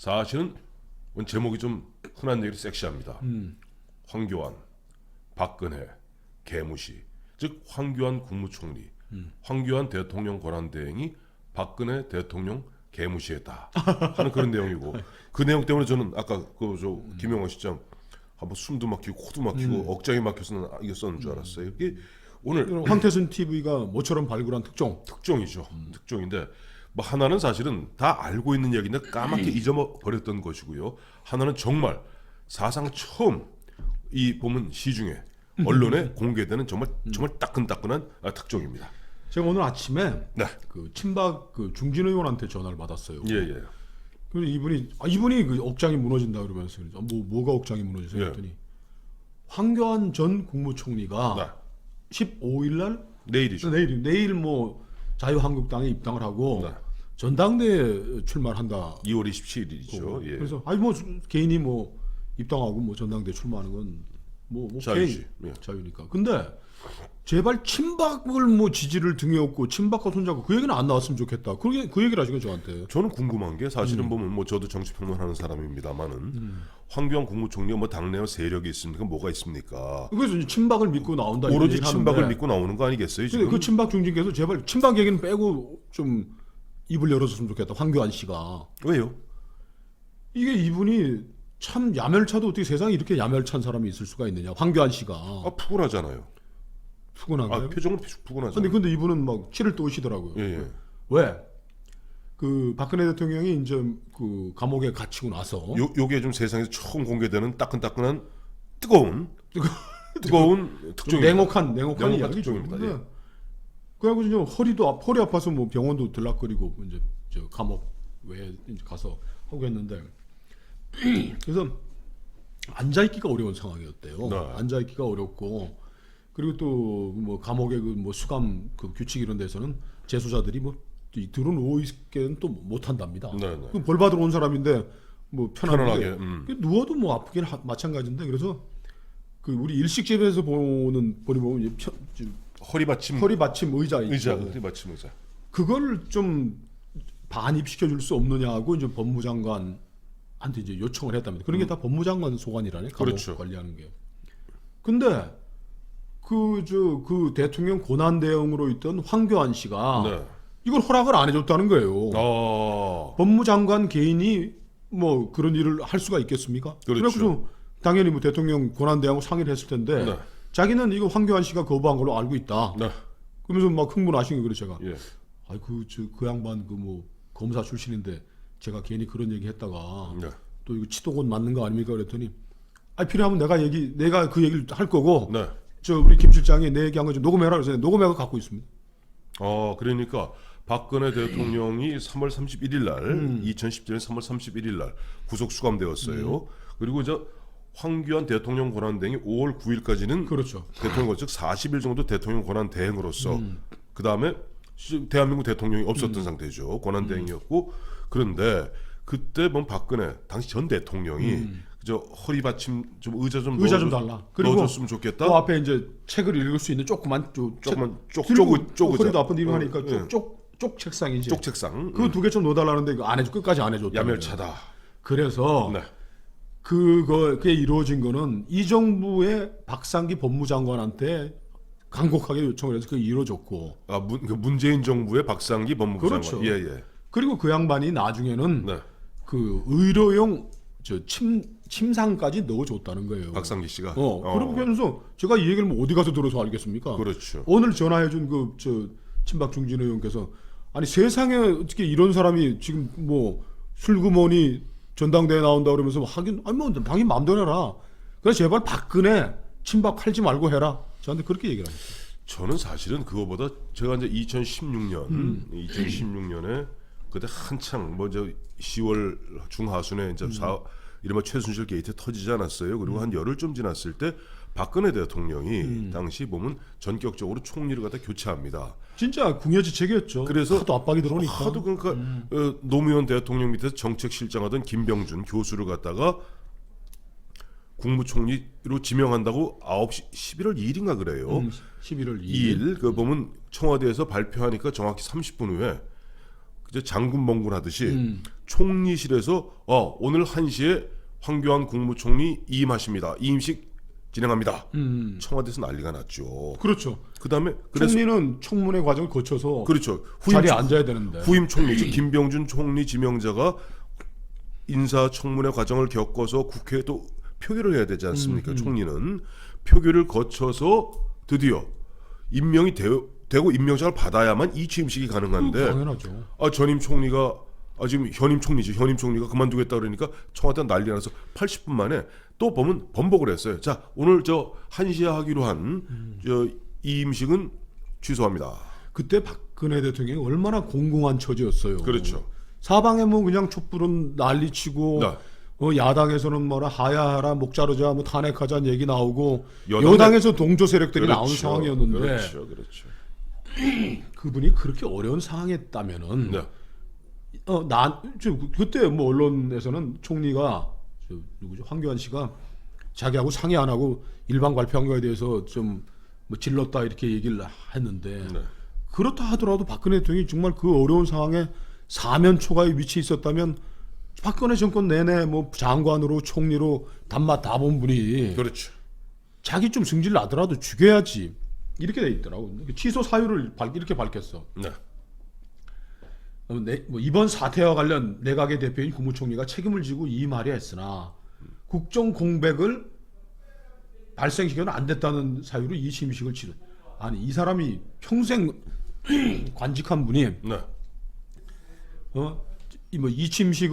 사실은 제목이 좀 흔한 얘기로 섹시합니다. 황교안, 박근혜, 개무시. 즉 황교안 국무총리, 황교안 대통령 권한대행이 박근혜 대통령 개무시했다 하는 그런 내용이고 그 내용 때문에 저는 아까 저 김영하 시장 한번 숨도 막히고 코도 막히고 억장이 막혀서 이게 썼는 줄 알았어요. 이게 오늘 황태순 TV가 모처럼 발굴한 특종이죠. 특종인데 뭐 하나는 사실은 다 알고 있는 얘기인데 까맣게 잊어버렸던 것이고요. 하나는 정말 사상 처음 이 보면 시중에 언론에 공개되는 정말 따끈따끈한 특종입니다. 제가 오늘 아침에 네. 그 친박 그 중진 의원한테 전화를 받았어요. 예. 그래서 이분이 그 억장이 무너진다 그러면서 뭐가 억장이 무너지세요? 예. 했더니 황교안 전 국무총리가 네. 15일 날 내일이죠. 내일 뭐 자유한국당에 입당을 하고 네. 전당대회 출마한다. 2월 27일이죠. 예. 그래서 뭐 개인이 뭐 입당하고 뭐 전당대회 출마하는 건 뭐 자유지. 개인 예. 자유니까. 근데 제발 친박을 뭐 지지를 등에 업고 친박과 손잡고 그 얘기는 안 나왔으면 좋겠다. 그 얘기를 하시고 저한테. 저는 궁금한 게 사실은 보면 뭐 저도 정치평론하는 사람입니다만은 황교안 국무총리가 뭐 당내 세력이 있습니까? 뭐가 있습니까? 그래서 이제 친박을 믿고 나온다. 이런 오로지 얘기를 친박을 하는데 믿고 나오는 거 아니겠어요? 근데 지금? 그 친박 중진께서 제발 친박 얘기는 빼고 좀 입을 열어줬으면 좋겠다. 황교안 씨가. 왜요? 이게 이분이 참 야멸차도 어떻게 세상에 이렇게 야멸찬 사람이 있을 수가 있느냐. 황교안 씨가. 푸근하잖아요. 푸근한가요? 표정은 푸근하잖아요. 근데 이분은 막 치를 떠오시더라고요. 예. 왜? 그 박근혜 대통령이 이제 그 감옥에 갇히고 나서 요게 좀 세상에서 처음 공개되는 따끈따끈한 뜨거운 특종입니다. 냉혹한 이야기죠. 특종입니다. 예. 그래가지고 이제 허리 아파서 뭐 병원도 들락거리고 이제 저 감옥 외에 이제 가서 하고 했는데 그래서 앉아있기가 어려운 상황이었대요. 네. 앉아있기가 어렵고 그리고 또 뭐 감옥의 그 뭐 수감 그 규칙 이런 데서는 재수자들이 뭐 들어 누워 있게는 또 못 한답니다. 네. 그 벌 받으러 온 사람인데 뭐 편안하게 누워도 뭐 아프긴 마찬가지인데 그래서 그 우리 일식집에서 보는 이제 허리 받침 의자 있죠. 허리 받침 의자. 그걸 좀 반입시켜 줄 수 없느냐고 이제 법무장관한테 이제 요청을 했답니다. 그런 게 다 법무장관 소관이라네. 감옥 그렇죠. 관리하는 게. 근데 그 대통령 고난 대응으로 있던 황교안 씨가 네. 이걸 허락을 안 해줬다는 거예요. 법무장관 개인이 뭐 그런 일을 할 수가 있겠습니까? 그렇죠. 그래서 당연히 뭐 대통령 고난 대응하고 상의를 했을 텐데 네. 자기는 이거 황교안 씨가 거부한 걸로 알고 있다. 네. 그러면서 막 흥분하신 거예요. 제가. 예. 아이 그 양반 그 뭐 검사 출신인데 제가 괜히 그런 얘기 했다가 네. 또 이거 치도곤 맞는 거 아닙니까? 그랬더니 필요하면 내가 그 얘기를 할 거고 네. 저 우리 김 실장이 내 얘기한 거 좀 녹음해라 그래서 녹음해서 갖고 있습니다. 그러니까 박근혜 대통령이 3월 31일 날 2017년 3월 31일 날 구속 수감되었어요. 그리고 황교안 대통령 권한 대행이 5월 9일까지는 그렇죠. 대통령 즉 40일 정도 대통령 권한 대행으로서 그 다음에 대한민국 대통령이 없었던 상태죠. 권한 대행이었고 그런데 그때 본 박근혜 당시 전 대통령이 허리 받침 좀 의자 좀 달라. 그리고 넣어줬으면 좋겠다. 그 앞에 이제 책을 읽을 수 있는 조그만 허리도 아픈데 이거 하니까 쪽 책상이지. 쪽 책상. 그 두 개 좀 넣어달라는데 이거 안 해줘. 끝까지 안 해줬다. 야멸차다. 그래서 네. 그게 이루어진 거는 이 정부의 박상기 법무장관한테 간곡하게 요청을 해서 그게 이루어졌고. 문재인 정부의 박상기 법무부 그렇죠. 장관. 예. 그리고 그 양반이 나중에는 네. 그 의료용 침상까지 넣어줬다는 거예요. 박상기 씨가. 그러면서 제가 이 얘기를 뭐 어디 가서 들어서 알겠습니까? 그렇죠. 오늘 전화해준 친박 중진 의원께서 아니 세상에 어떻게 이런 사람이 지금 뭐 술구머니 전당대회 나온다 그러면서 하긴 뭐 당연히 마음대로 해라. 그래서 제발 박근혜 친박 할지 말고 해라. 저한테 그렇게 얘기를 하셨어요. 저는 사실은 그거보다 제가 이제 2016년에 그때 한창 10월 중하순에 이제 이른바 최순실 게이트 터지지 않았어요. 그리고 한 열흘 좀 지났을 때 박근혜 대통령이 당시 보면 전격적으로 총리를 갖다 교체합니다. 진짜 궁여지책이었죠. 그래서 하도 압박이 들어오니까. 하도 그러니까 노무현 대통령 밑에서 정책실장하던 김병준 교수를 갖다가 국무총리로 지명한다고 11월 2일인가 그래요. 11월 2일. 그 보면 청와대에서 발표하니까 정확히 30분 후에 그저 장군 멍군 하듯이 총리실에서 오늘 1시에 황교안 국무총리 이임하십니다. 이임식 진행합니다. 청와대에서 난리가 났죠. 그렇죠. 그다음에 그래서 총리는 청문회 과정을 거쳐서 그렇죠. 자리에 앉아야 되는데. 후임 총리 즉 김병준 총리 지명자가 인사청문회 과정을 겪어서 국회에 또 표결을 해야 되지 않습니까? 총리는 표결을 거쳐서 드디어 임명이 되고 임명장을 받아야만 이 취임식이 가능한데 당연하죠. 전임 총리가 지금 현임 총리가 그만두겠다 그러니까 청와대 난리 나서 80분 만에 또 보면 번복을 했어요. 자, 오늘 1시에 하기로 한 이임식은 취소합니다. 그때 박근혜 대통령이 얼마나 공공한 처지였어요. 그렇죠. 사방에 뭐 그냥 촛불은 난리치고 네. 야당에서는 뭐라 하야하라 목 자르자 뭐 탄핵하자는 얘기 나오고 여당에- 여당에서 동조 세력들이 그렇죠. 나오는 상황이었는데 그렇죠. 그분이 그렇게 어려운 상황이었다면은 네. 그때 뭐 언론에서는 총리가 누구죠 황교안 씨가 자기하고 상의 안 하고 일방 발표한 거에 대해서 좀 뭐 질렀다 이렇게 얘기를 했는데 네. 그렇다 하더라도 박근혜 대통령이 정말 그 어려운 상황에 사면 초과에 위치해 있었다면 박근혜 정권 내내 뭐 장관으로 총리로 단맛 다 본 분이 그렇죠. 자기 좀 승질 나더라도 죽여야지 이렇게 돼 있더라고. 취소 사유를 이렇게 밝혔어. 네. 뭐 이번 사태와 관련 내각의 대표인 국무총리가 책임을 지고 이 말이 했으나 국정 공백을 발생시켜는 안 됐다는 사유로 이 취임식을 치른. 아니 이 사람이 평생 관직한 분이 네. 이 취임식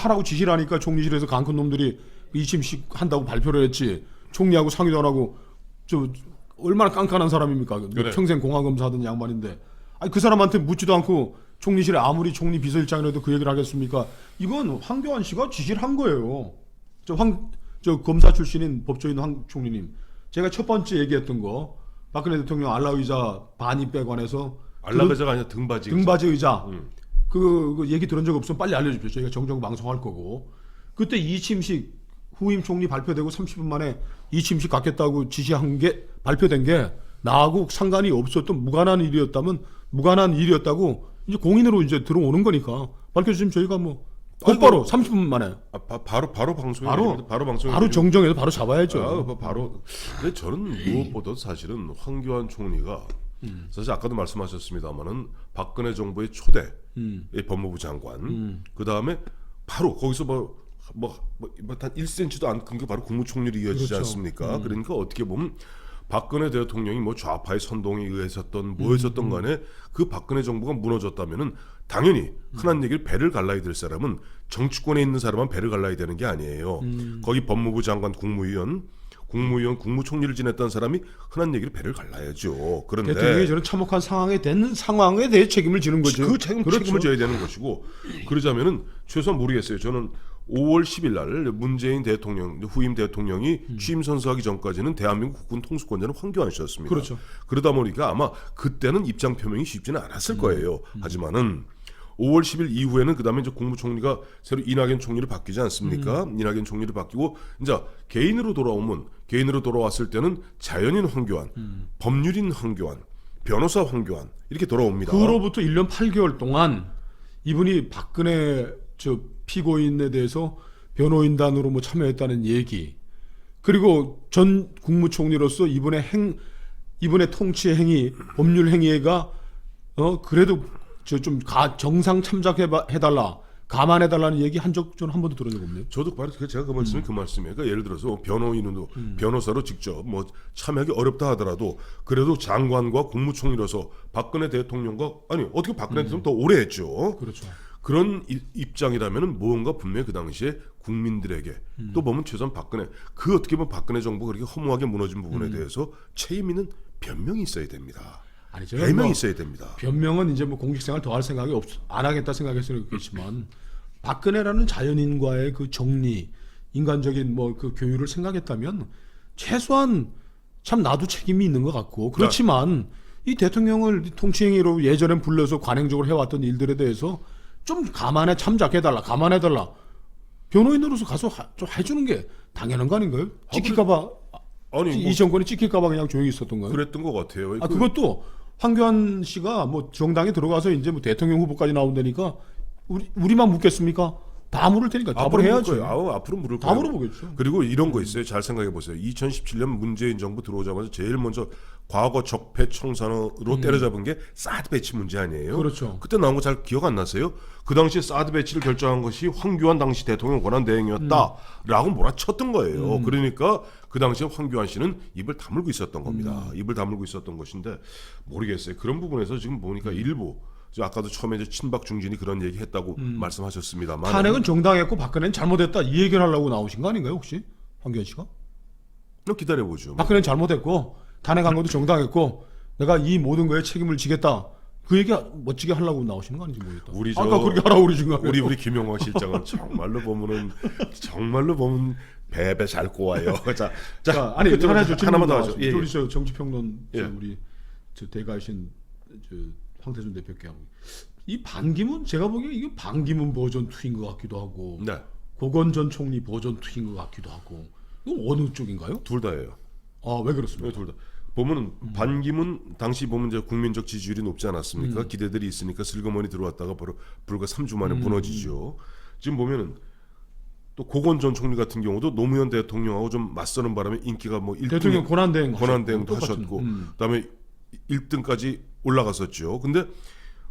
하라고 지시를 하니까 총리실에서 강큰 놈들이 이 취임식 한다고 발표를 했지 총리하고 상의도 안 하고 얼마나 깐깐한 사람입니까? 그래. 평생 공안검사하던 양반인데 아니 그 사람한테 묻지도 않고 총리실에 아무리 총리 비서실장이라도 그 얘기를 하겠습니까? 이건 황교안 씨가 지시를 한 거예요. 저 검사 출신인 법조인 황 총리님, 제가 첫 번째 얘기했던 거 박근혜 대통령 알라의자 반입에 관해서 알라베자가 아니라 등받이. 등받이 의자 그 얘기 들은 적 없으면 빨리 알려주십시오. 저희가 정정방송할 거고 그때 이침식 후임 총리 발표되고 30분 만에 이침식 갖겠다고 지시한 게 발표된 게 나하고 상관이 없었던 무관한 일이었다고 이제 공인으로 이제 들어오는 거니까 밝혀주시면 저희가 뭐 곧바로 30분 만에 바로 방송에 바로 방송에 정정해서 바로 잡아야죠. 바로. 근데 저는 무엇보다 사실은 황교안 총리가 사실 아까도 말씀하셨습니다만은 박근혜 정부의 초대 법무부 장관 그 다음에 바로 거기서 한 1cm도 안 큰 게 바로 국무총리로 이어지지 그렇죠. 않습니까? 그러니까 어떻게 보면 박근혜 대통령이 뭐 좌파의 선동에 의해서든 뭐였었던 간에 그 박근혜 정부가 무너졌다면은 당연히 흔한 얘기를 배를 갈라야 될 사람은 정치권에 있는 사람만 배를 갈라야 되는 게 아니에요. 거기 법무부 장관, 국무위원, 국무총리를 지냈던 사람이 흔한 얘기를 배를 갈라야죠. 그런데 대통령이 저는 참혹한 상황에 대해 책임을 지는 거죠. 그 책임을 져야 되는 것이고 그러자면은 최소한 모르겠어요. 저는 5월 10일 날 문재인 대통령 후임 대통령이 취임 선서하기 전까지는 대한민국 국군 통수권자는 황교안 씨였습니다. 그렇죠. 그러다 보니까 아마 그때는 입장 표명이 쉽지는 않았을 거예요. 하지만은 5월 10일 이후에는 그다음에 이제 국무총리가 새로 이낙연 총리를 바뀌지 않습니까? 이낙연 총리를 바뀌고 이제 개인으로 돌아왔을 때는 자연인 황교안, 법률인 황교안, 변호사 황교안 이렇게 돌아옵니다. 그로부터 1년 8개월 동안 이분이 박근혜 피고인에 대해서 변호인단으로 뭐 참여했다는 얘기 그리고 전 국무총리로서 이분의 통치 행위, 법률 행위가 그래도 정상 참작해달라, 감안해달라는 얘기 한 적 저는 한 번도 들은 적 없네요. 저도 바로 제가 그 말씀이 그 말씀이에요. 그러니까 예를 들어서 변호사로 직접 뭐 참여하기 어렵다 하더라도 그래도 장관과 국무총리로서 박근혜 대통령과 어떻게 박근혜 대통령 더 오래 했죠. 그렇죠. 그런 입장이라면은 무언가 분명히 그 당시에 국민들에게 또 보면 최소한 어떻게 보면 박근혜 정부가 그렇게 허무하게 무너진 부분에 대해서 책임 있는 변명이 있어야 됩니다. 해명이 있어야 됩니다. 변명은 이제 뭐 공직생활 더 할 생각이 안 하겠다 생각했으면 좋겠지만 박근혜라는 자연인과의 그 정리, 인간적인 뭐 그 교유를 생각했다면 최소한 참 나도 책임이 있는 것 같고 그렇지만 이 대통령을 통치행위로 예전엔 불러서 관행적으로 해왔던 일들에 대해서 좀 감안해달라. 변호인으로서 가서 좀 해주는 게 당연한 거 아닌가요? 찍힐까봐 이 정권이 찍힐까봐 그냥 조용히 있었던가요? 그랬던 것 같아요. 그것도 황교안 씨가 뭐 정당에 들어가서 이제 뭐 대통령 후보까지 나온다니까 우리만 묻겠습니까? 다 물을 테니까 답을 해야지. 앞으로 물을 다 거예요. 물어보겠죠. 그리고 이런 거 있어요. 잘 생각해 보세요. 2017년 문재인 정부 들어오자마자 제일 먼저 과거 적폐 청산으로 때려잡은 게 사드 배치 문제 아니에요? 그렇죠. 그때 나온 거 잘 기억 안 나세요? 그 당시에 사드 배치를 결정한 것이 황교안 당시 대통령 권한대행이었다라고 몰아쳤던 거예요. 그러니까 그 당시에 황교안 씨는 입을 다물고 있었던 겁니다. 입을 다물고 있었던 것인데 모르겠어요. 그런 부분에서 지금 보니까 일부 아까도 처음에 이제 친박 중진이 그런 얘기 했다고 말씀하셨습니다만 탄핵은 정당했고 박근혜는 잘못했다 이 얘기를 하려고 나오신 거 아닌가요 혹시 황교안 씨가? 기다려보죠. 박근혜는 잘못했고 탄핵한 것도 정당했고 내가 이 모든 거에 책임을 지겠다 그 얘기 멋지게 하려고 나오시는 거 아닌지 모르겠다. 우리 아까 그렇게 하라고 그러신 거 아니에요? 우리 김영광 실장은 정말로 보면 배배 잘 꼬아요. 자, 아니 끝으로 하나만 더 하죠. 예, 예. 우리 저 정치평론 예. 우리 저 대가이신 저 황태순 대표께 하고 이 반기문 제가 보기에 이게 반기문 버전 2인 것 같기도 하고 네, 고건 전 총리 버전 2인 것 같기도 하고 이거 어느 쪽인가요? 둘 다예요. 아 왜 그렇습니까? 둘 다. 보면은 반기문 당시 보면 이제 국민적 지지율이 높지 않았습니까? 기대들이 있으니까 슬그머니 들어왔다가 바로 불과 3주 만에 무너지죠. 지금 보면은 또 고건 전 총리 같은 경우도 노무현 대통령하고 좀 맞서는 바람에 인기가 뭐 1등 대통령 권한대행도 권한대행도 똑같은, 하셨고 그다음에 1등까지 올라갔었죠. 근데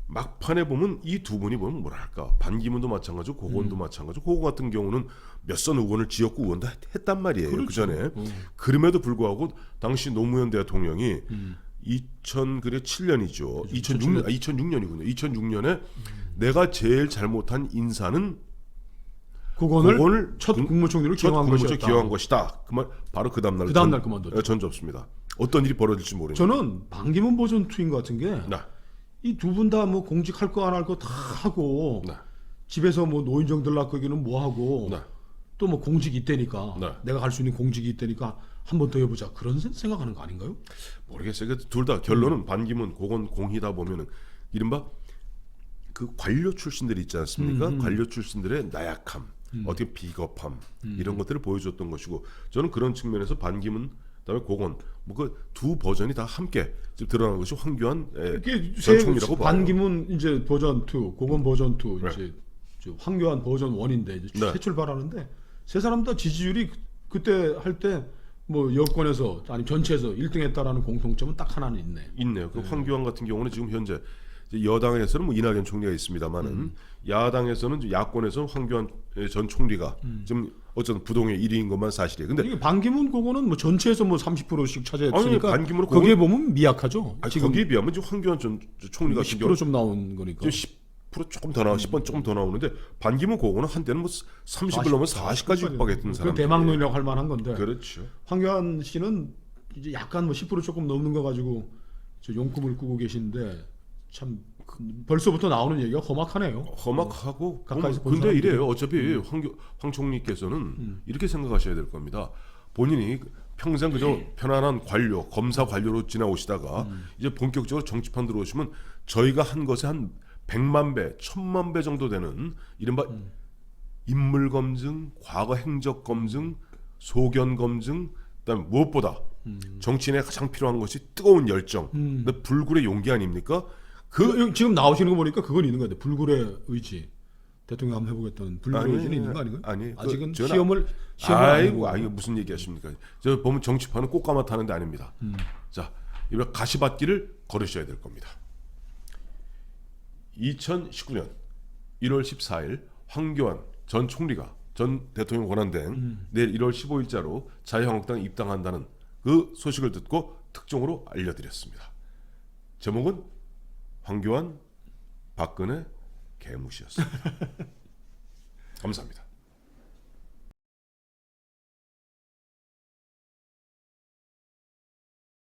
막판에 보면 이 두 분이 보면 뭐랄까 반기문도 마찬가지고 고건도 마찬가지고 고건 같은 경우는 몇 선 의원을 지역구 의원도 했단 말이에요. 그렇죠. 그 전에 그럼에도 불구하고 당시 노무현 대통령이 2007년이죠. 2006년이군요. 2006년에 내가 제일 잘못한 인사는 고건을 첫 국무총리로 기용한 것이다. 그말 바로 그 다음날 그만뒀죠. 전접습니다. 어떤 일이 벌어질지 모르니까. 저는 반기문 버전 2인 것 같은 게 네. 이 두 분 다 뭐 공직할 거 안 할 거 다 하고 네. 집에서 뭐 노인정들 낳기는 뭐 하고 네. 또 뭐 공직이 있다니까 네. 내가 할 수 있는 공직이 있다니까 한 번 더 해보자 그런 생각하는 거 아닌가요? 모르겠어요. 둘 다 결론은 반기문, 고건 공이다 보면은 이른바 그 관료 출신들이 있지 않습니까? 관료 출신들의 나약함, 어떻게 비겁함 이런 것들을 보여줬던 것이고 저는 그런 측면에서 반기문 그다음에 고건 뭐 그 두 버전이 다 함께 지금 드러나는 것이 황교안 전 총리라고 봐요. 반기문 이제 버전 2, 고건 버전 2 네. 이제 저 황교안 버전 1인데 이제 네. 새 출발하는데 세 사람 다 지지율이 그때 할 때 뭐 여권에서 아니 전체에서 1등했다라는 공통점은 딱 하나는 있네요. 그 황교안 같은 경우는 지금 현재 이제 여당에서는 뭐 이낙연 총리가 있습니다만은 야당에서는 이제 야권에서 황교안 전 총리가 지금 어쨌든 부동의 1위인 것만 사실이에요. 근데 이게 반기문 고거는 뭐 전체에서 뭐 30%씩 차지했으니까 반기문은 거기에 보면 미약하죠. 지금 거기에 비하면 지금 황교안 전 총리 같은 경우 10%좀 나온 거니까. 10% 조금 더 나와 10번 조금 더 나오는데 반기문 고거는 한때는 뭐 30을 넘으면 40까지 육박했던 사람. 그 대망론이라고 할 만한 건데. 그렇죠. 황교안 씨는 이제 약간 뭐 10% 조금 넘는 거 가지고 저 용kum을 꾸고 계신데 참 벌써부터 나오는 얘기가 험악하네요. 험악하고 가까이서 본 근데 사람들이. 이래요. 어차피 황 총리께서는 이렇게 생각하셔야 될 겁니다. 본인이 평생 그저 편안한 관료, 검사 관료로 지나오시다가 이제 본격적으로 정치판 들어오시면 저희가 한 것에 한 100만 배, 1000만 배 정도 되는 이른바 인물 검증, 과거 행적 검증, 소견 검증, 그다음에 무엇보다 정치인에 가장 필요한 것이 뜨거운 열정, 근데 불굴의 용기 아닙니까? 지금 나오시는 거 보니까 그건 있는 것 같아요. 불굴의 의지. 대통령 한번 해보겠다는 불굴의 의지는 있는 거 아닌가요? 아니, 아직은 저는 시험을 아이고 무슨 얘기하십니까? 저 보면 정치판은 꽃가마 타는 데 아닙니다. 자, 이번 가시밭길을 걸으셔야 될 겁니다. 2019년 1월 14일 황교안 전 총리가 전 대통령 권한대행 내일 1월 15일자로 자유한국당 입당한다는 그 소식을 듣고 특종으로 알려드렸습니다. 제목은 황교안, 박근혜, 개무시였습니다. 감사합니다.